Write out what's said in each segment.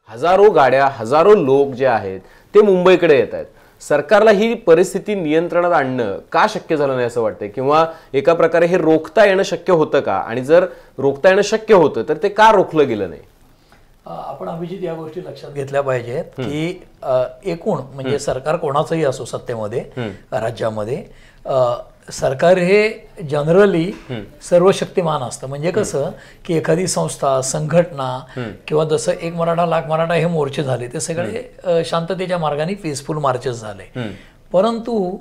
हजारो गाड्या, हजारो लोक जे आहेत ते मुंबईकडे येत आहेत. सरकारला ही परिस्थिती नियंत्रणात आणणं का शक्य झालं नाही असं वाटतंय, किंवा एका प्रकारे हे रोखता येणं शक्य होतं का, आणि जर रोखता येणं शक्य होतं तर ते का रोखलं गेलं नाही? आपण अभिजित या गोष्टी लक्षात घेतल्या पाहिजेत की एकूण म्हणजे सरकार कोणाचंही असो सत्तेमध्ये राज्यामध्ये, सरकार हे जनरली सर्वशक्तिमान असतं. म्हणजे कसं की एखादी संस्था, संघटना किंवा जसं एक मराठा लाख मराठा हे मोर्चे झाले ते सगळे शांततेच्या मार्गाने पीसफुल मार्चेस झाले. परंतु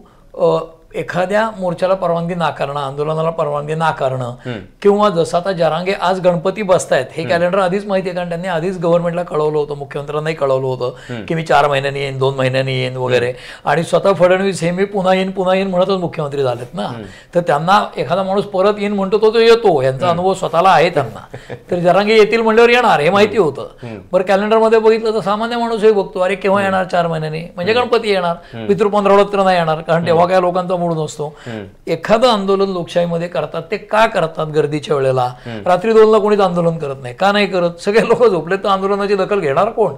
एखाद्या मोर्चाला परवानगी नाकारणं, आंदोलनाला परवानगी नाकारणं, किंवा जसं आता जरांगे आज गणपती बसतायत हे कॅलेंडर आधीच माहिती आहे, कारण त्यांनी आधीच गव्हर्नमेंटला कळवलं होतं, मुख्यमंत्र्यांनाही कळवलं होतं की मी 4 महिन्यांनी येईन, 2 महिन्यांनी येईन वगैरे. आणि स्वतः फडणवीस हे मी पुन्हा येईन म्हणतच मुख्यमंत्री झालेत ना. तर त्यांना एखादा माणूस परत येईन म्हणतो तो येतो, यांचा अनुभव स्वतःला आहे त्यांना. तर जरांगे येतील म्हणल्यावर येणार हे माहिती होतं. बरं, कॅलेंडरमध्ये बघितलं तर सामान्य माणूसही बघतो, अरे केव्हा येणार 4 महिन्यांनी, म्हणजे गणपती येणार, पितृ पंधरवड्यात तर नाही येणार, कारण तेव्हा काय लोकांचा मूड नसतो. एखादं आंदोलन लोकशाहीमध्ये करतात ते का करतात? गर्दीच्या वेळेला रात्री 2ला कोणीच आंदोलन करत नाही. का नाही करत? सगळे लोक झोपले तर आंदोलनाची दखल घेणार कोण?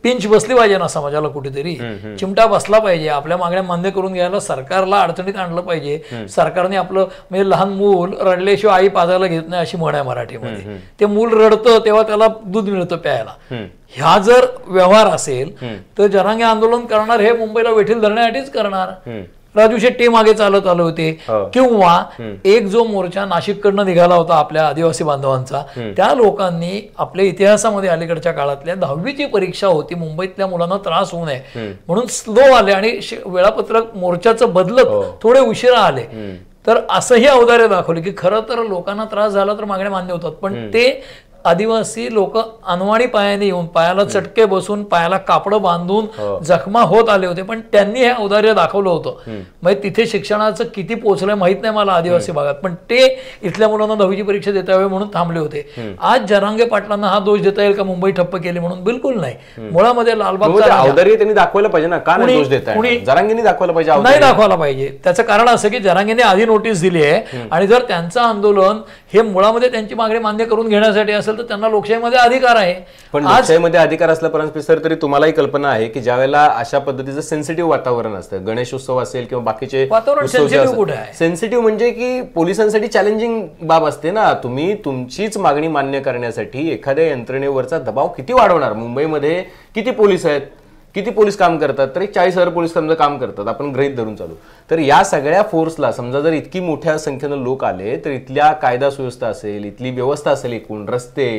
पिंच बसली पाहिजे ना समाजाला, कुठेतरी चिमटा बसला पाहिजे. आपल्या मागण्या मान्य करून घ्यायला सरकारला अडचणीत आणलं पाहिजे. सरकारने आपलं, म्हणजे लहान मूल रडल्याशिवाय आई पाजायला घेत नाही अशी म्हण आहे मराठीमध्ये. ते मूल रडतं तेव्हा त्याला दूध मिळतं प्यायला. ह्या जर व्यवहार असेल तर जरांगे आंदोलन करणार हे मुंबईला वेठील धरण्यासाठीच करणार. राजू शेट्टी मागे चालत आले होते. किंवा एक जो मोर्चा नाशिककडनं निघाला होता आपल्या आदिवासी बांधवांचा, त्या लोकांनी आपल्या इतिहासामध्ये अलीकडच्या काळातल्या 10वीची परीक्षा होती, मुंबईतल्या मुलांना त्रास होऊ नये म्हणून स्लो आले आणि वेळापत्रक मोर्चाचं बदलत थोडे उशिरा आले. तर असंही औदार्य दाखवले की खरं तर लोकांना त्रास झाला तर मागण्या मान्य होतात, पण ते आदिवासी लोक अनवाणी पायाने येऊन, पायाला चटके बसून, पायाला कापड बांधून जखमा होत आले होते, पण त्यांनी हे औदार्य दाखवलं होतं. म्हणजे तिथे शिक्षणाचं किती पोहोचलंय माहित नाही मला आदिवासी भागात, पण ते इथल्या मुलांना 10वीची परीक्षा देता यावी म्हणून थांबले होते. आज जरांगे पाटलांना हा दोष देता येईल का मुंबई ठप्प केली म्हणून? बिलकुल नाही. मुळामध्ये लालबागचा औदार्य त्यांनी दाखवायला पाहिजे ना, का नाही दोष देताय? जरांगेंनी दाखवायला पाहिजे, नाही दाखवायला पाहिजे. त्याचं कारण असं की जरांगेंनी आधी नोटीस दिली आहे, आणि जर त्यांचं आंदोलन हे मुळामध्ये त्यांची मागणी मान्य करून घेण्यासाठी असेल तर त्यांना लोकशाहीमध्ये अधिकार आहे. पण लोकशाहीमध्ये अधिकार असल्यापर्यंत सर तरी तुम्हालाही कल्पना आहे की ज्यावेळेला अशा पद्धतीचं सेन्सिटिव्ह वातावरण असतं, गणेशोत्सव असेल किंवा बाकीचे सेन्सिटिव्ह, म्हणजे की पोलिसांसाठी चॅलेंजिंग बाब असते ना. तुम्ही तुमचीच मागणी मान्य करण्यासाठी एखाद्या यंत्रणेवरचा दबाव किती वाढवणार? मुंबईमध्ये किती पोलीस आहेत, किती पोलीस काम करतात? तर 40,000 पोलीस समजा काम करतात, आपण गृहीत धरून चालू. तर या सगळ्या फोर्सला समजा जर इतकी मोठ्या संख्येनं लोक आले तर इथल्या कायदा सुव्यवस्था असेल, इथली व्यवस्था असेल, एकूण रस्ते,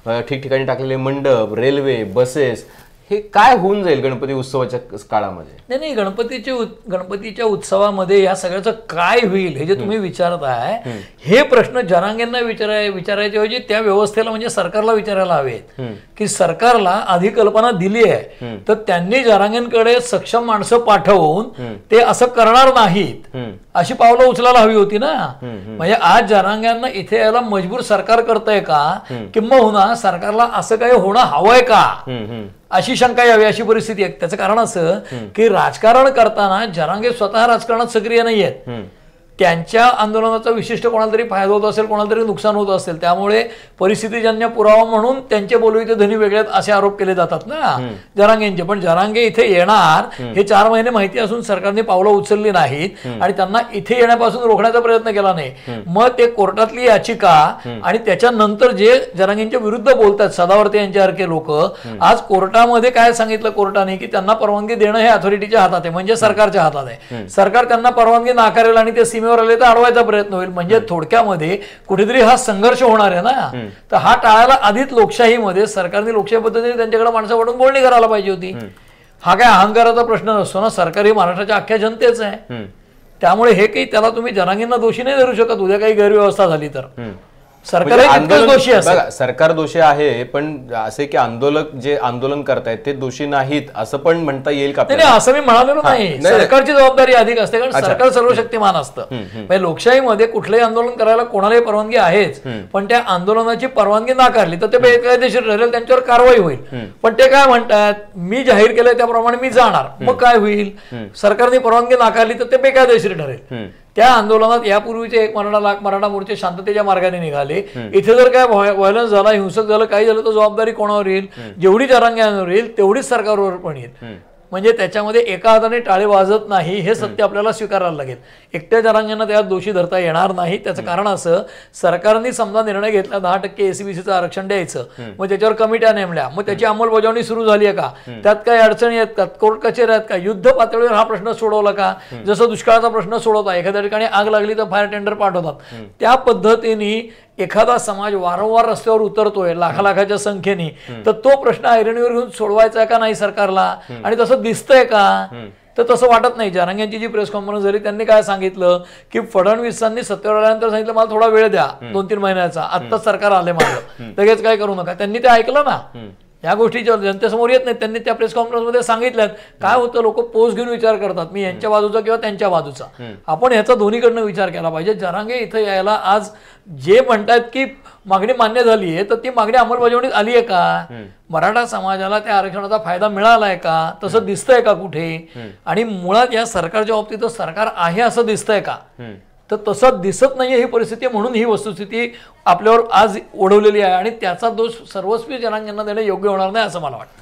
ठिकठिकाणी टाकलेले मंडप, रेल्वे, बसेस, हे काय होऊन जाईल गणपती उत्सवाच्या काळामध्ये? नाही, गणपतीच्या उत्सवामध्ये या सगळ्याचं काय होईल हे जे तुम्ही विचारताय, हे प्रश्न जरांगेंना विचारायच्या ऐवजी त्या व्यवस्थेला म्हणजे सरकारला विचारायला हवेत की सरकारला आधी कल्पना दिली आहे तर त्यांनी जरांगेंकडे सक्षम माणसं पाठवून ते असं करणार नाहीत अशी पावलं उचलायला हवी होती ना. म्हणजे आज जरांगेंना इथे यायला मजबूर सरकार करतंय का, किंबहुना सरकारला असं काही होणं हवंय का, अशी शंका यावी, अशी परिस्थिती आहे. त्याचं कारण असं की राजकारण करताना जरांगे स्वतः राजकारणात सक्रिय नाही आहेत. त्यांच्या आंदोलनाचा विशिष्ट कोणाला तरी फायदा होत असेल, कोणाला तरी नुकसान होत असेल, त्यामुळे परिस्थितीजन्य पुरावा म्हणून त्यांचे बोलविते धनी वेगळेत असे आरोप केले जातात ना जरांगेंचे. पण जरांगे इथे येणार हे 4 महिने माहिती असून सरकारने पावलं उचलली नाहीत आणि त्यांना इथे येण्यापासून रोखण्याचा प्रयत्न केला नाही. मग ते कोर्टातली याचिका आणि त्याच्यानंतर जे जरांगेंच्या विरुद्ध बोलतात सदावर्ते यांच्यासारखे लोक, आज कोर्टामध्ये काय सांगितलं कोर्टाने की त्यांना परवानगी देणं हे अथॉरिटीच्या हातात आहे, म्हणजे सरकारच्या हातात आहे. सरकार त्यांना परवानगी नाकारेल आणि ते सीमेवर आले तर अडवायचा प्रयत्न होईल. म्हणजे थोडक्यामध्ये कुठेतरी हा संघर्ष होणार आहे ना. तर हा टाळायला आधीच लोकशाहीमध्ये सरकारने लोकशाही पद्धतीने त्यांच्याकडे माणसं वाढून बोलणी करायला पाहिजे होती. हा काय अहंकाराचा प्रश्न नसतो ना, सरकार ही महाराष्ट्राच्या अख्ख्या जनतेच आहे. त्यामुळे हे काही त्याला तुम्ही जरांगेंना दोषी नाही धरू शकत. उद्या काही गैरव्यवस्था झाली तर सरकार दोषी आहे. सरकार दोषी आहे, पण असे की आंदोलक जे आंदोलन करतायत ते दोषी नाहीत असं पण म्हणता येईल का? नाही, असं मी म्हणालेलो नाही. सरकारची जबाबदारी अधिक असते, कारण सरकार सर्वशक्तिमान असतं. म्हणजे लोकशाहीमध्ये कुठलंही आंदोलन करायला कोणालाही परवानगी आहेच, पण त्या आंदोलनाची परवानगी नाकारली तर ते बेकायदेशीर ठरेल, त्यांच्यावर कारवाई होईल. पण ते काय म्हणतात, मी जाहीर केलंय त्याप्रमाणे मी जाणार, मग काय होईल? सरकारने परवानगी नाकारली तर ते बेकायदेशीर ठरेल. त्या आंदोलनात यापूर्वीचे 1 लाख मराठा मोर्चे शांततेच्या मार्गाने निघाले. इथे जर काय व्हायलन्स झाला, हिंसक झालं, काही झालं तर जबाबदारी कोणावर येईल? जेवढी जरांग्यांवर येईल तेवढीच सरकारवर पण येईल. म्हणजे त्याच्यामध्ये एका हाताने टाळे वाजत नाही हे सत्य आपल्याला स्वीकारायला लागेल. एकट्या जरांग्यांना त्यात दोषी धरता येणार नाही. त्याचं कारण असं, सरकारने समजा निर्णय घेतला 10% एसीबीसीचं आरक्षण द्यायचं, मग त्याच्यावर कमिट्या नेमल्या, मग त्याची अंमलबजावणी सुरू झाली आहे का? त्यात काही अडचणी आहेत का? कोर्ट कचेऱ्या आहेत का? युद्ध पातळीवर हा प्रश्न सोडवला का? जसं दुष्काळाचा प्रश्न सोडवता, एखाद्या ठिकाणी आग लागली तर फायर टेंडर पाठवतात, त्या पद्धतीने एखादा समाज वारंवार रस्त्यावर उतरतोय लाखाच्या संख्येने, तर तो प्रश्न ऐरणीवर घेऊन सोडवायचा का नाही सरकारला? आणि तसं दिसतंय का? तर तसं वाटत नाही. जरांग्यांची जी प्रेस कॉन्फरन्स झाली त्यांनी काय सांगितलं की फडणवीसांनी सत्तेवर आल्यानंतर सांगितलं मला थोडा वेळ द्या, 2-3 महिन्याचा, आत्ताच सरकार आले माझं, लगेच काय करू नका. त्यांनी ते ऐकलं ना. या गोष्टी जनतेसमोर येत नाहीत. त्यांनी त्या प्रेस कॉन्फरन्समध्ये सांगितल्यात. काय होतं, लोक पोस्ट घेऊन विचार करतात, मी यांच्या बाजूचा किंवा त्यांच्या बाजूचा. आपण ह्याचा दोन्हीकडनं विचार केला पाहिजे. जरांगे इथं यायला आज जे म्हणतात की मागणी मान्य झाली आहे, तर ती मागणी अंमलबजावणीत आली आहे का? मराठा समाजाला त्या आरक्षणाचा फायदा मिळालाय का? तसं दिसतंय का कुठे? आणि मुळात या सरकारच्या बाबतीत सरकार आहे असं दिसतंय का? तर तसं दिसत नाहीये ही परिस्थिती, म्हणून ही वस्तुस्थिती आपल्यावर आज ओढवलेली आहे. आणि त्याचा दोष सर्वस्वी जरांगेंना देणं योग्य होणार नाही असं मला वाटतं.